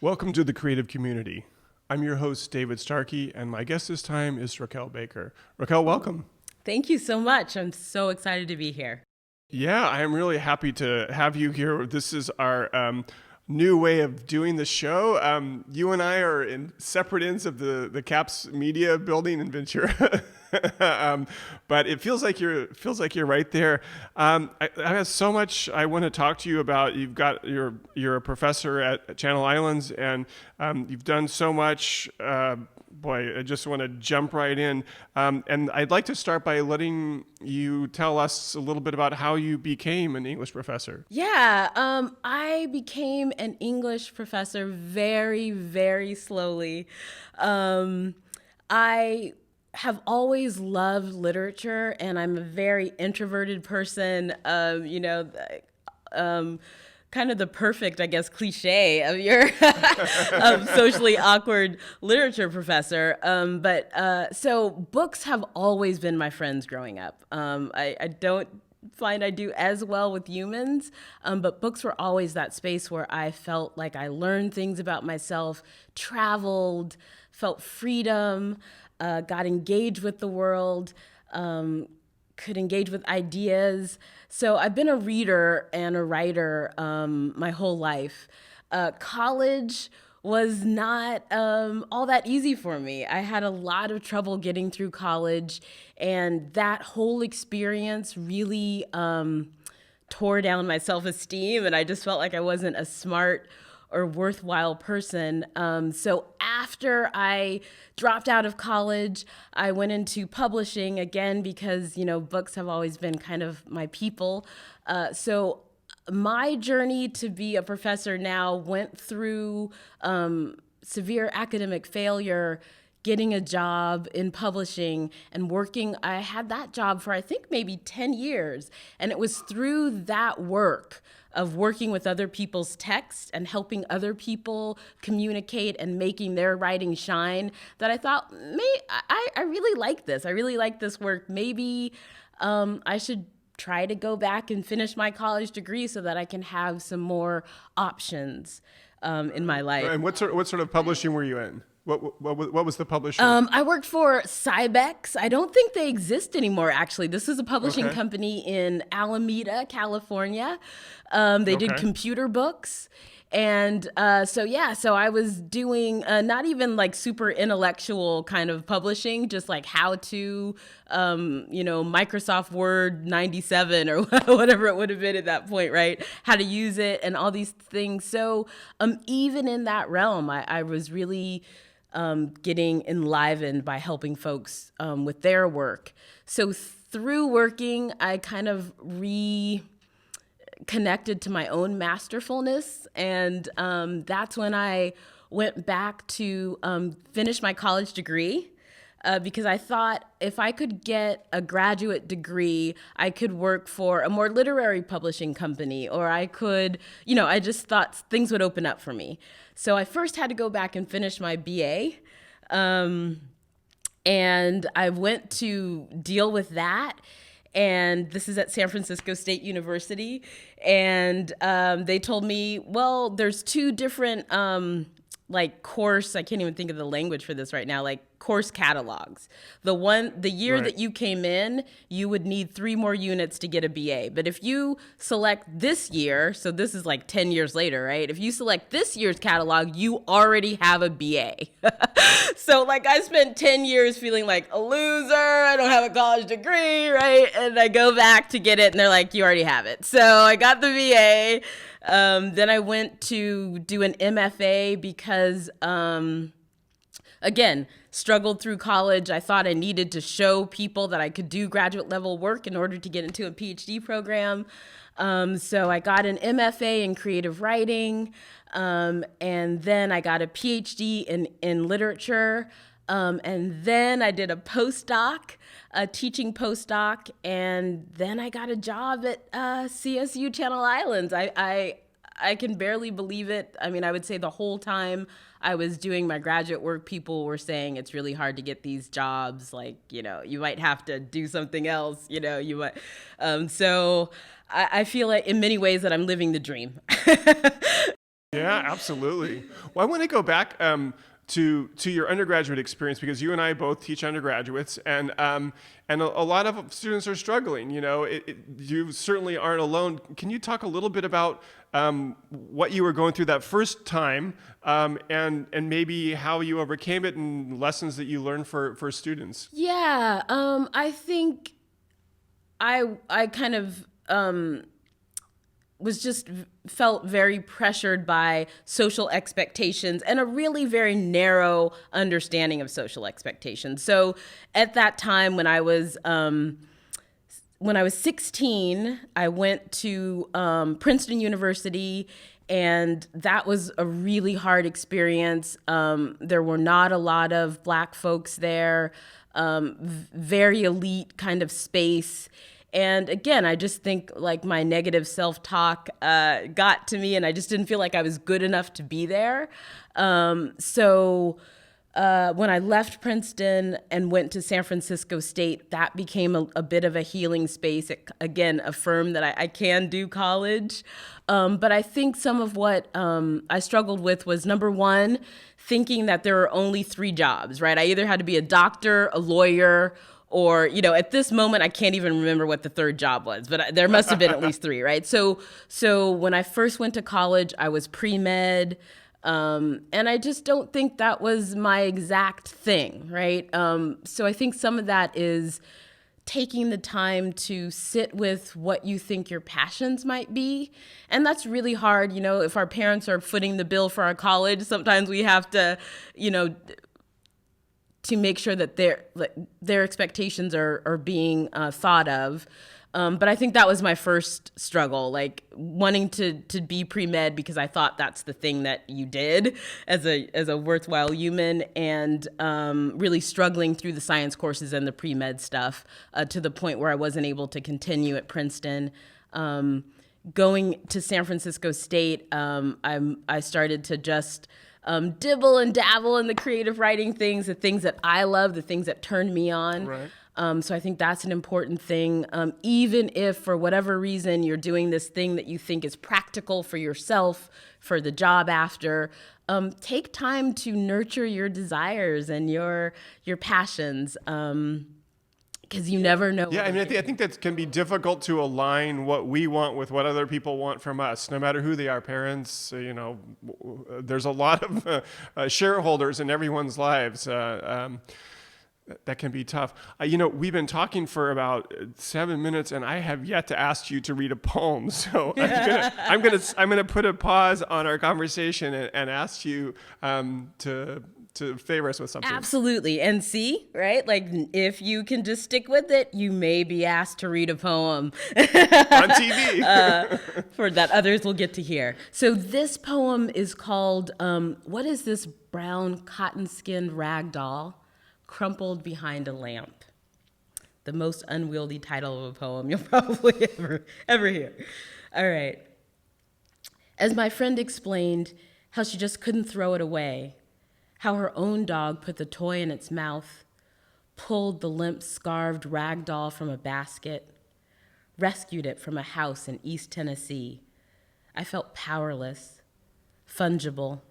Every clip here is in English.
Welcome to the creative community. I'm your host, David Starkey, and my guest this time is Raquel Baker. Raquel, welcome. Thank you so much. I'm so excited to be here. Yeah, I am really happy to have you here. This is our new way of doing the show. You and I are in separate ends of the CAPS Media building in Ventura. But it feels like you're right there. I have so much I want to talk to you about. You're a professor at Channel Islands, and you've done so much. Boy, I just want to jump right in. And I'd like to start by letting you tell us a little bit about how you became an English professor. Yeah, I became an English professor very, very slowly. I have always loved literature, and I'm a very introverted person. Kind of the perfect, I guess, cliche of your socially awkward literature professor. So books have always been my friends growing up. I don't find I do as well with humans, but books were always that space where I felt like I learned things about myself, traveled, felt freedom, got engaged with the world, could engage with ideas. So I've been a reader and a writer my whole life. College was not all that easy for me. I had a lot of trouble getting through college, and that whole experience really tore down my self-esteem, and I just felt like I wasn't a smart or worthwhile person. So after I dropped out of college, I went into publishing again because, books have always been kind of my people. So my journey to be a professor now went through severe academic failure, getting a job in publishing and working. I had that job for, I think, maybe 10 years. And it was through that work of working with other people's text and helping other people communicate and making their writing shine that I thought, I really like this. I really like this work. Maybe I should try to go back and finish my college degree so that I can have some more options in my life. And what sort of publishing were you in? What was the publisher? I worked for Cybex. I don't think they exist anymore, actually. This is a publishing company in Alameda, California. They did computer books. And so I was doing not even like super intellectual kind of publishing, just like how to, Microsoft Word 97 or whatever it would have been at that point, right? How to use it and all these things. So even in that realm, I was really getting enlivened by helping folks with their work. So through working, I kind of reconnected to my own masterfulness. And that's when I went back to finish my college degree. Because I thought if I could get a graduate degree, I could work for a more literary publishing company, or I could, I just thought things would open up for me. So I first had to go back and finish my BA. And I went to deal with that. And this is at San Francisco State University. And they told me, well, there's two different course, I can't even think of the language for this right now, course catalogs. The year that you came in, you would need 3 more units to get a BA. But if you select this year, so this is 10 years later, right? If you select this year's catalog, you already have a BA. So I spent 10 years feeling like a loser. I don't have a college degree, right? And I go back to get it and they're like, you already have it. So I got the BA. Then I went to do an MFA because, again, struggled through college. I thought I needed to show people that I could do graduate level work in order to get into a PhD program. So I got an MFA in creative writing, and then I got a PhD in literature, and then I did a postdoc, a teaching postdoc, and then I got a job at CSU Channel Islands. I can barely believe it. I mean, I would say the whole time I was doing my graduate work, people were saying it's really hard to get these jobs. Like, you might have to do something else, you might. So I feel like in many ways that I'm living the dream. Yeah, absolutely. Well, I want to go back to your undergraduate experience, because you and I both teach undergraduates, and a lot of students are struggling. You certainly aren't alone. Can you talk a little bit about what you were going through that first time, and maybe how you overcame it and lessons that you learned for students? Yeah, I think I kind of felt very pressured by social expectations and a really very narrow understanding of social expectations. So at that time, when I was 16, I went to Princeton University, and that was a really hard experience. There were not a lot of Black folks there, very elite kind of space. And again, I just think like my negative self-talk got to me, and I just didn't feel like I was good enough to be there. So when I left Princeton and went to San Francisco State, that became a bit of a healing space. It, again, affirmed that I can do college. But I think some of what I struggled with was, number one, thinking that there are only 3 jobs, right? I either had to be a doctor, a lawyer, or, at this moment, I can't even remember what the 3rd job was, but there must have been at least 3, right? So when I first went to college, I was pre-med, and I just don't think that was my exact thing, right? So I think some of that is taking the time to sit with what you think your passions might be. And that's really hard. If our parents are footing the bill for our college, sometimes we have to, to make sure that their expectations are being thought of. But I think that was my first struggle, like wanting to be pre-med because I thought that's the thing that you did as a worthwhile human, and really struggling through the science courses and the pre-med stuff to the point where I wasn't able to continue at Princeton. Going to San Francisco State, I started to just dibble and dabble in the creative writing things, the things that I love, the things that turned me on. Right. So I think that's an important thing. Even if for whatever reason you're doing this thing that you think is practical for yourself, for the job after, take time to nurture your desires and your passions. Because you never know. Yeah, I mean, I think that can be difficult to align what we want with what other people want from us, no matter who they are. Parents, there's a lot of shareholders in everyone's lives. That can be tough. We've been talking for about 7 minutes, and I have yet to ask you to read a poem. So I'm gonna put a pause on our conversation and ask you to favor us with something. Absolutely. And see, right? Like, if you can just stick with it, you may be asked to read a poem on TV for that others will get to hear. So this poem is called, What is this brown cotton-skinned rag doll crumpled behind a lamp? The most unwieldy title of a poem you'll probably ever hear. All right. As my friend explained, how she just couldn't throw it away, how her own dog put the toy in its mouth, pulled the limp, scarved rag doll from a basket, rescued it from a house in East Tennessee. I felt powerless, fungible,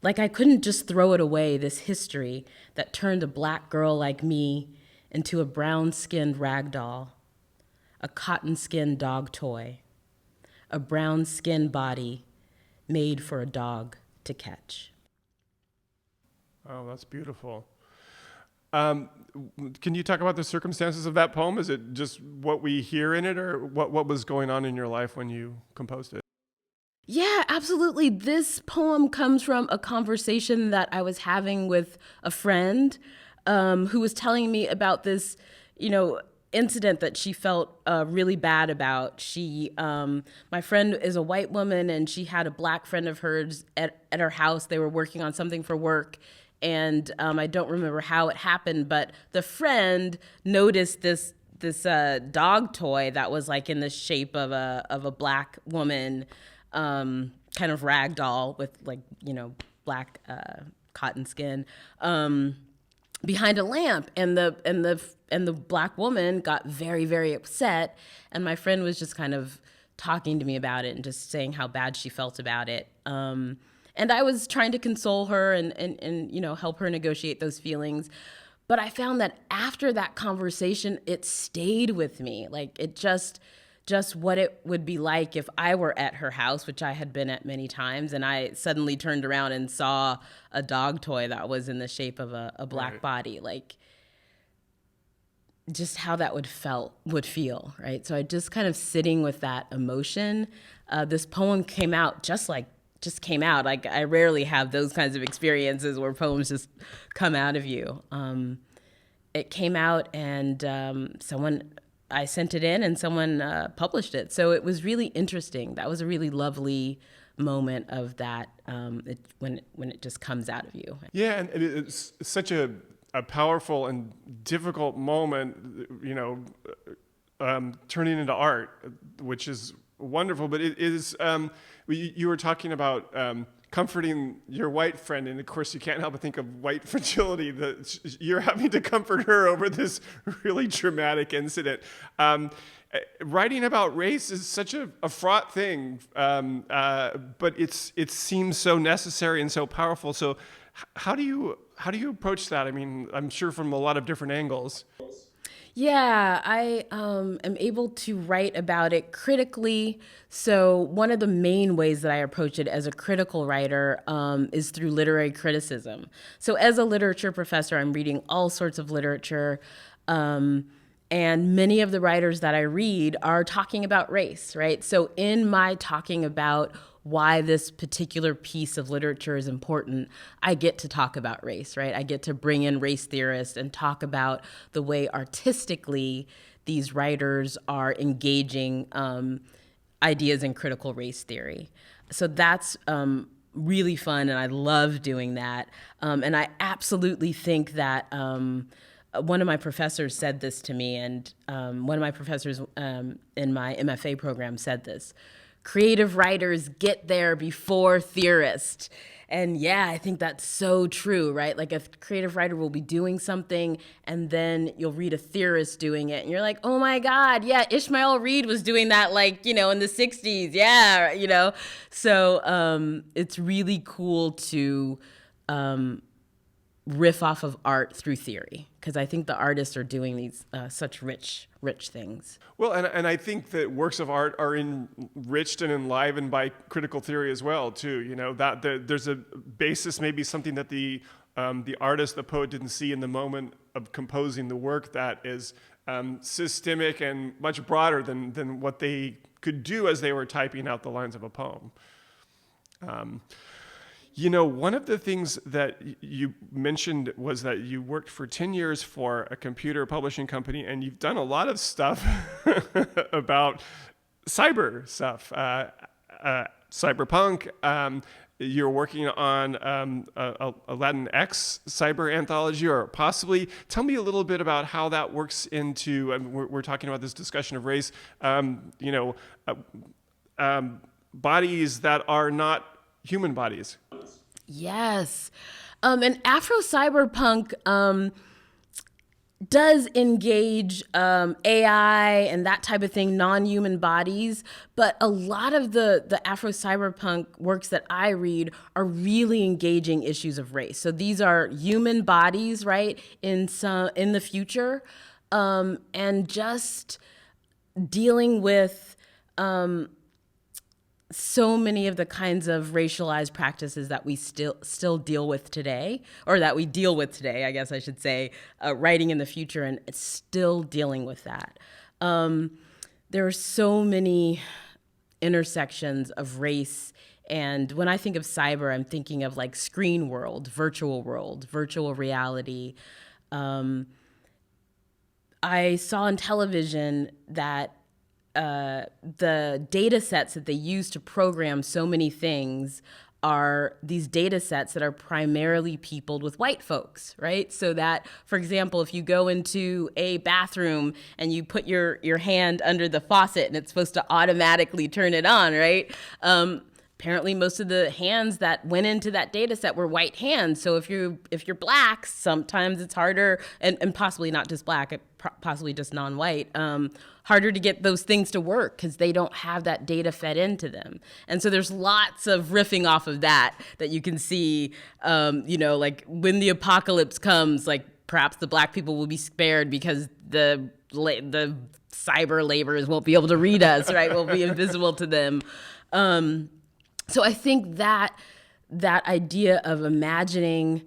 like I couldn't just throw it away, this history that turned a Black girl like me into a brown-skinned rag doll, a cotton-skinned dog toy, a brown-skinned body made for a dog to catch. Oh, that's beautiful. Can you talk about the circumstances of that poem? Is it just what we hear in it, or what was going on in your life when you composed it? Yeah, absolutely. This poem comes from a conversation that I was having with a friend who was telling me about this, incident that she felt really bad about. My friend is a white woman, and she had a black friend of hers at her house. They were working on something for work, and I don't remember how it happened, but the friend noticed this dog toy that was like in the shape of a black woman, kind of rag doll with like, black cotton skin, behind a lamp, and the black woman got very, very upset, and my friend was just kind of talking to me about it and just saying how bad she felt about it. And I was trying to console her and help her negotiate those feelings. But I found that after that conversation, it stayed with me. Like, it just what it would be like if I were at her house, which I had been at many times, and I suddenly turned around and saw a dog toy that was in the shape of a black body. Like, just how that would feel, right? So I just kind of sitting with that emotion. This poem came out just came out. Like, I rarely have those kinds of experiences where poems just come out of you. It came out, and I sent it in, and someone published it. So it was really interesting. That was a really lovely moment of that, when it just comes out of you. Yeah, and it's such a powerful and difficult moment, turning into art, which is wonderful. But it is, you were talking about comforting your white friend, and of course you can't help but think of white fragility, that you're having to comfort her over this really traumatic incident. Writing about race is such a fraught thing, but it seems so necessary and so powerful. So how do you approach that? I mean, I'm sure from a lot of different angles. Yeah, I am able to write about it critically. So one of the main ways that I approach it as a critical writer is through literary criticism. So as a literature professor, I'm reading all sorts of literature. And many of the writers that I read are talking about race, right? So in my talking about why this particular piece of literature is important, I get to talk about race, right? I get to bring in race theorists and talk about the way artistically these writers are engaging ideas in critical race theory. So that's really fun, and I love doing that. And I absolutely think that one of my professors said this to me, and one of my professors in my MFA program said this: creative writers get there before theorists. And yeah, I think that's so true, right? Like, a creative writer will be doing something, and then you'll read a theorist doing it, and you're like, oh my God, yeah, Ishmael Reed was doing that, like, in the 60s, yeah, So it's really cool to riff off of art through theory, because I think the artists are doing these such rich things. Well, and I think that works of art are enriched and enlivened by critical theory as well, too. That there's a basis, maybe something that the artist, the poet, didn't see in the moment of composing the work, that is systemic and much broader than what they could do as they were typing out the lines of a poem. One of the things that you mentioned was that you worked for 10 years for a computer publishing company, and you've done a lot of stuff about cyber stuff, cyberpunk. You're working on a Latinx cyber anthology, or possibly. Tell me a little bit about how that works into, we're talking about this discussion of race, bodies that are not human bodies. Yes. And Afro-cyberpunk does engage AI and that type of thing, non-human bodies, but a lot of the Afro-cyberpunk works that I read are really engaging issues of race. So these are human bodies, right, in the future, and just dealing with so many of the kinds of racialized practices that we still deal with today, or that we deal with today, I guess I should say, writing in the future, and it's still dealing with that. There are so many intersections of race, and when I think of cyber, I'm thinking of like screen world, virtual reality, I saw on television that the data sets that they use to program so many things are these data sets that are primarily peopled with white folks, right? So that, for example, if you go into a bathroom and you put your hand under the faucet and it's supposed to automatically turn it on, right? Apparently most of the hands that went into that data set were white hands. So if you're black, sometimes it's harder, and possibly not just black, possibly just non-white, harder to get those things to work because they don't have that data fed into them. And so there's lots of riffing off of that you can see, like when the apocalypse comes, like perhaps the black people will be spared because the cyber laborers won't be able to read us, right? We'll be invisible to them. So I think that idea of imagining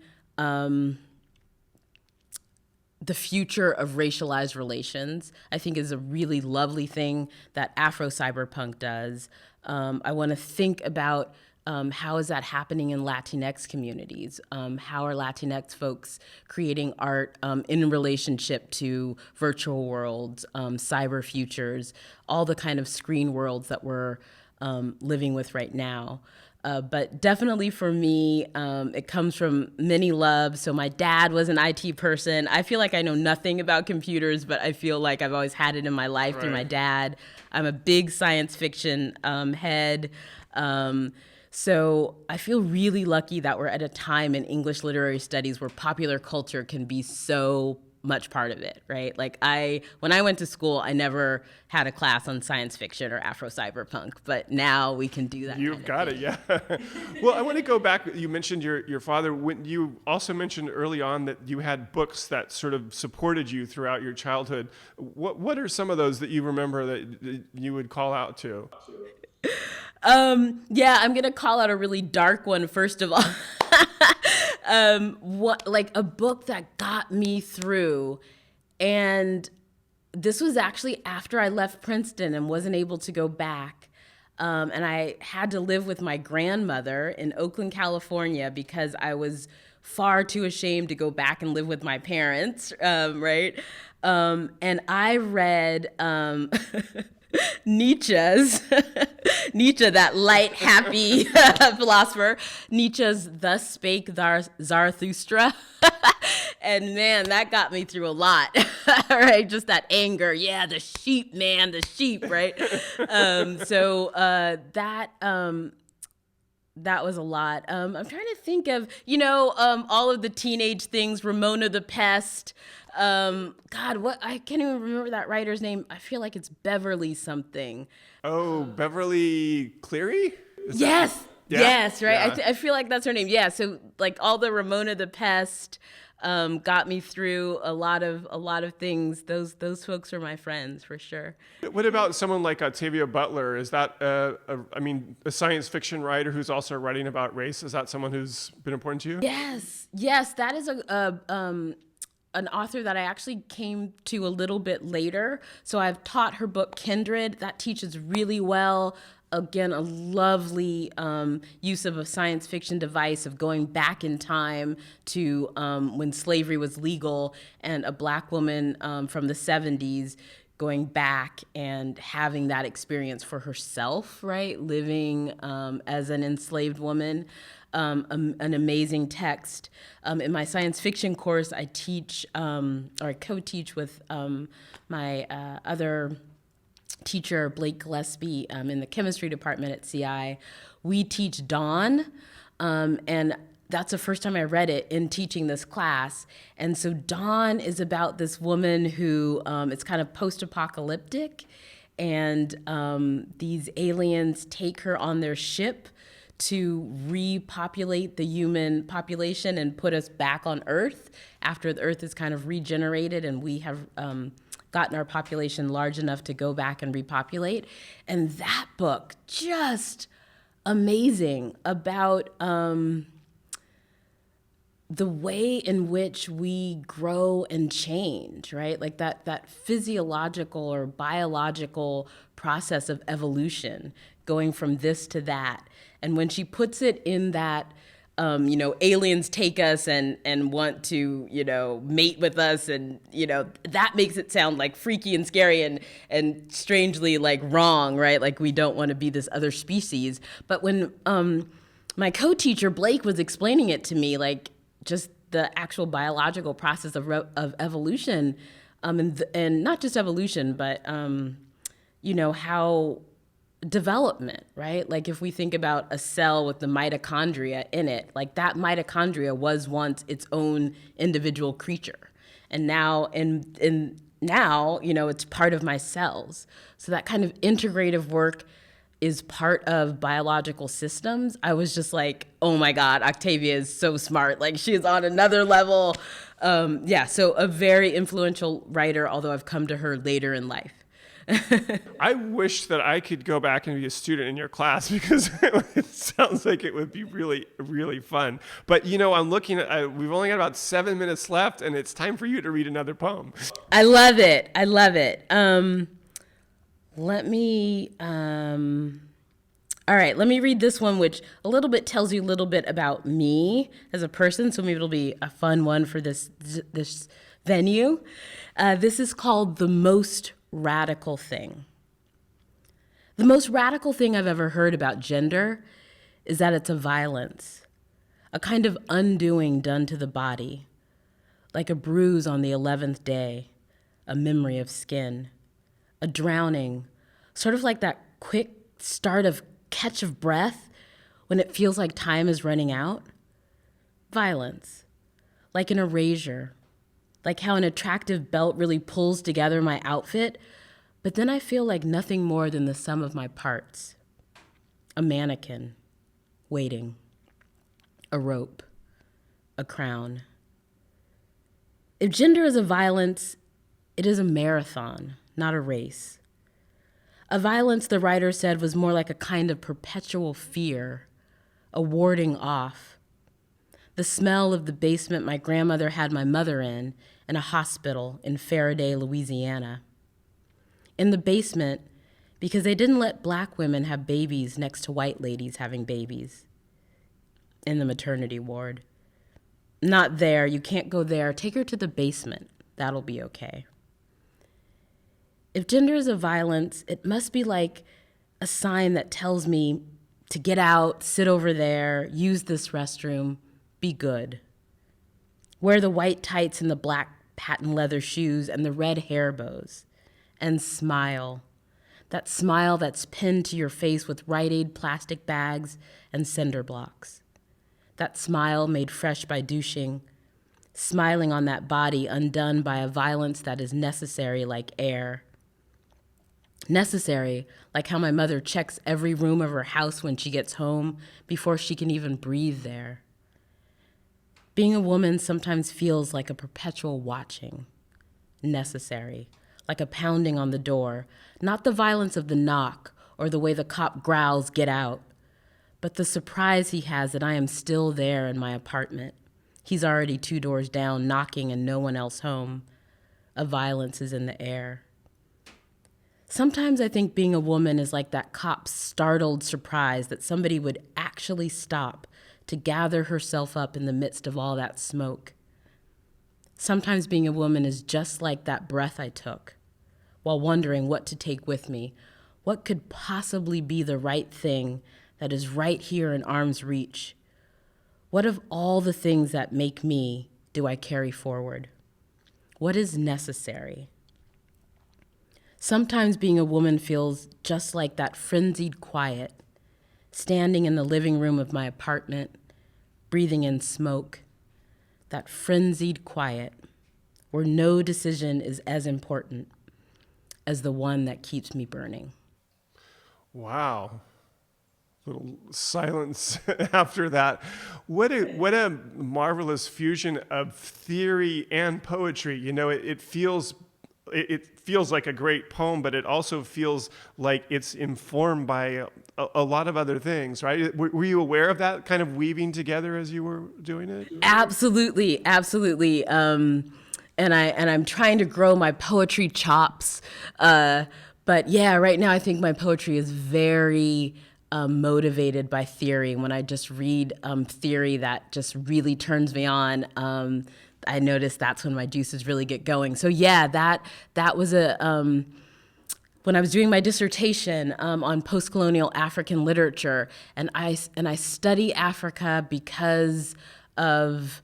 the future of racialized relations, I think is a really lovely thing that Afro-cyberpunk does. I want to think about how is that happening in Latinx communities? How are Latinx folks creating art in relationship to virtual worlds, cyber futures, all the kind of screen worlds that we're living with right now. But definitely for me, it comes from many loves. So my dad was an IT person. I feel like I know nothing about computers, but I feel like I've always had it in my life through my dad. I'm a big science fiction head. So I feel really lucky that we're at a time in English literary studies where popular culture can be so much part of it, right? Like when I went to school, I never had a class on science fiction or Afro-cyberpunk, but now we can do that. You've got it, yeah. Well, I want to go back. You mentioned your father. When you also mentioned early on that you had books that sort of supported you throughout your childhood. What are some of those that you remember that you would call out to? Yeah, I'm gonna call out a really dark one first of all. Like a book that got me through, and this was actually after I left Princeton and wasn't able to go back, and I had to live with my grandmother in Oakland, California, because I was far too ashamed to go back and live with my parents, right? And I read Nietzsche, that light, happy philosopher, Nietzsche's Thus Spake Zarathustra. And man, that got me through a lot, right? Just that anger. Yeah, the sheep, man, the sheep, right? That was a lot. I'm trying to think of, all of the teenage things, Ramona the Pest. I can't even remember that writer's name. I feel like it's Beverly something. Oh, Beverly Cleary? Yes. Yeah? Yes, right. Yeah. I feel like that's her name. Yeah. So like all the Ramona the Pest got me through a lot of things. Those folks are my friends for sure. What about someone like Octavio Butler? Is that a science fiction writer who's also writing about race? Is that someone who's been important to you? Yes, that is an author that I actually came to a little bit later. So I've taught her book Kindred. That teaches really well. Again, a lovely use of a science fiction device of going back in time to when slavery was legal, and a black woman from the 70s going back and having that experience for herself, right? Living as an enslaved woman. An amazing text. In my science fiction course, I teach, or I co-teach with my other teacher, Blake Gillespie, in the chemistry department at CI. We teach Dawn, and that's the first time I read it in teaching this class. And so Dawn is about this woman who, it's kind of post-apocalyptic, and these aliens take her on their ship to repopulate the human population and put us back on Earth after the Earth is kind of regenerated and we have gotten our population large enough to go back and repopulate. And that book, just amazing about the way in which we grow and change, right? Like that physiological or biological process of evolution, going from this to that. And when she puts it in that aliens take us and want to, mate with us. And, that makes it sound like freaky and scary and strangely like wrong, right? Like we don't want to be this other species. But when my co-teacher Blake was explaining it to me, like just the actual biological process of evolution, and not just evolution, but, how development, right? Like if we think about a cell with the mitochondria in it, like that mitochondria was once its own individual creature. And now now, it's part of my cells. So that kind of integrative work is part of biological systems. I was just like, oh my God, Octavia is so smart. Like she is on another level. So a very influential writer, although I've come to her later in life. I wish that I could go back and be a student in your class because it sounds like it would be really, really fun. But, I'm looking at, we've only got about 7 minutes left and it's time for you to read another poem. I love it. All right, let me read this one, which a little bit tells you a little bit about me as a person. So maybe it'll be a fun one for this venue. This is called The Most Radical Thing. The most radical thing I've ever heard about gender is that it's a violence, a kind of undoing done to the body, like a bruise on the 11th day, a memory of skin, a drowning, sort of like that quick start of catch of breath when it feels like time is running out. Violence, like an erasure, like how an attractive belt really pulls together my outfit, but then I feel like nothing more than the sum of my parts. A mannequin, waiting, a rope, a crown. If gender is a violence, it is a marathon, not a race. A violence, the writer said, was more like a kind of perpetual fear, a warding off. The smell of the basement my grandmother had my mother in a hospital in Faraday, Louisiana. In the basement, because they didn't let black women have babies next to white ladies having babies. In the maternity ward. Not there, you can't go there. Take her to the basement. That'll be okay. If gender is a violence, it must be like a sign that tells me to get out, sit over there, use this restroom, be good. Wear the white tights and the black patent leather shoes and the red hair bows. And smile. That smile that's pinned to your face with Rite Aid plastic bags and cinder blocks. That smile made fresh by douching. Smiling on that body undone by a violence that is necessary like air. Necessary, like how my mother checks every room of her house when she gets home before she can even breathe there. Being a woman sometimes feels like a perpetual watching. Necessary, like a pounding on the door, not the violence of the knock or the way the cop growls, "Get out," but the surprise he has that I am still there in my apartment. He's already 2 doors down, knocking and no one else home. A violence is in the air. Sometimes I think being a woman is like that cop's startled surprise that somebody would actually stop to gather herself up in the midst of all that smoke. Sometimes being a woman is just like that breath I took while wondering what to take with me. What could possibly be the right thing that is right here in arm's reach? What of all the things that make me do I carry forward? What is necessary? Sometimes being a woman feels just like that frenzied quiet, standing in the living room of my apartment, breathing in smoke, that frenzied quiet where no decision is as important as the one that keeps me burning. Wow. Little silence after that. What a marvelous fusion of theory and poetry. It feels like a great poem, but it also feels like it's informed by a lot of other things, right? Were you aware of that kind of weaving together as you were doing it? Absolutely. And I'm trying to grow my poetry chops. But yeah, right now I think my poetry is very motivated by theory. When I just read theory that just really turns me on, I notice that's when my juices really get going. So yeah, that was when I was doing my dissertation on post-colonial African literature, and I study Africa because of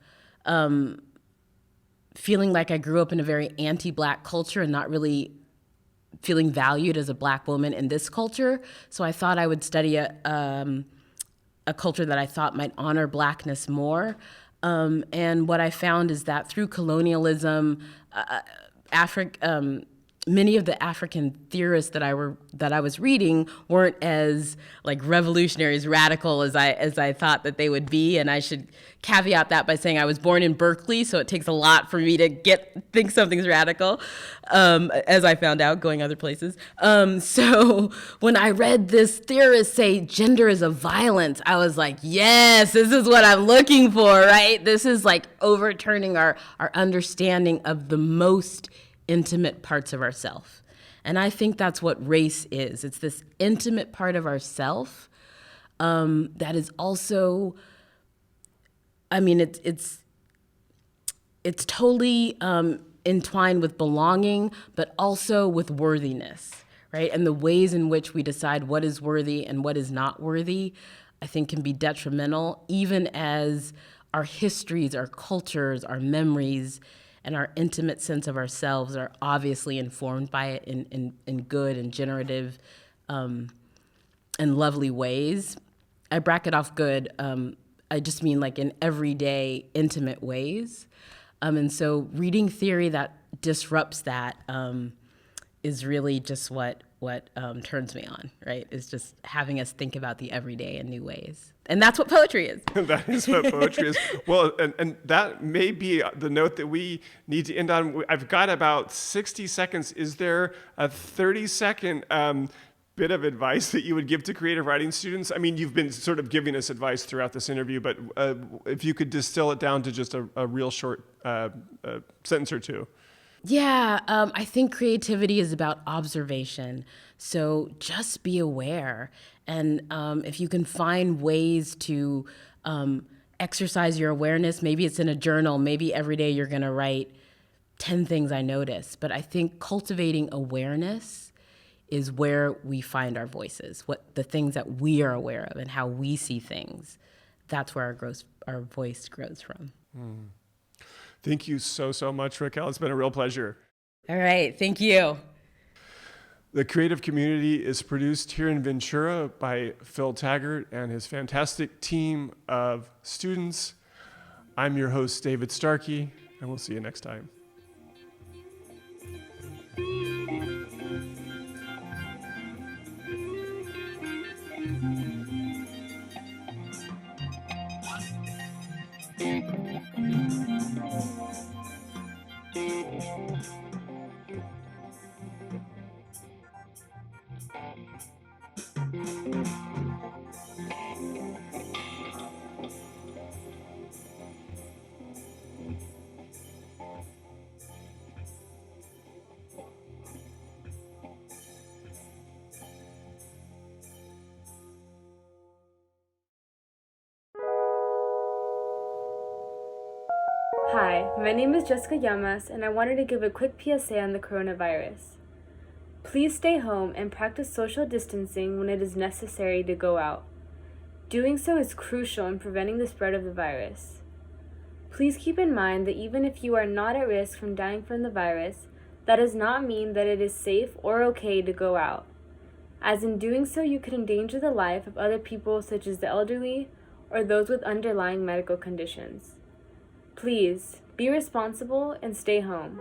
feeling like I grew up in a very anti-Black culture and not really feeling valued as a Black woman in this culture. So I thought I would study a culture that I thought might honor Blackness more. And what I found is that through colonialism, many of the African theorists that I was reading weren't as like revolutionaries, radical as I thought that they would be. And I should caveat that by saying I was born in Berkeley, so it takes a lot for me to think something's radical, as I found out going other places. So when I read this theorist say gender is a violence, I was like, yes, this is what I'm looking for, right? This is like overturning our understanding of the most intimate parts of ourself. And I think that's what race is. It's this intimate part of ourself that is also, I mean, it's totally entwined with belonging, but also with worthiness, right? And the ways in which we decide what is worthy and what is not worthy, I think can be detrimental, even as our histories, our cultures, our memories, and our intimate sense of ourselves are obviously informed by it in good and generative and lovely ways. I bracket off good. I just mean like in everyday, intimate ways. And so reading theory that disrupts that is really just what turns me on, right? Is just having us think about the everyday in new ways. And that's what poetry is. That is what poetry is. Well, and that may be the note that we need to end on. I've got about 60 seconds. Is there a 30-second bit of advice that you would give to creative writing students? I mean, you've been sort of giving us advice throughout this interview, but if you could distill it down to just a real short sentence or two. Yeah, I think creativity is about observation. So just be aware. And if you can find ways to exercise your awareness, maybe it's in a journal, maybe every day you're going to write 10 things I noticed. But I think cultivating awareness is where we find our voices, what the things that we are aware of and how we see things. That's where our voice grows from. Mm. Thank you so much, Raquel. It's been a real pleasure. All right. Thank you. The Creative Community is produced here in Ventura by Phil Taggart and his fantastic team of students. I'm your host, David Starkey, and we'll see you next time. Hi, my name is Jessica Llamas, and I wanted to give a quick PSA on the coronavirus. Please stay home and practice social distancing when it is necessary to go out. Doing so is crucial in preventing the spread of the virus. Please keep in mind that even if you are not at risk from dying from the virus, that does not mean that it is safe or okay to go out, as in doing so you could endanger the life of other people such as the elderly or those with underlying medical conditions. Please, be responsible and stay home.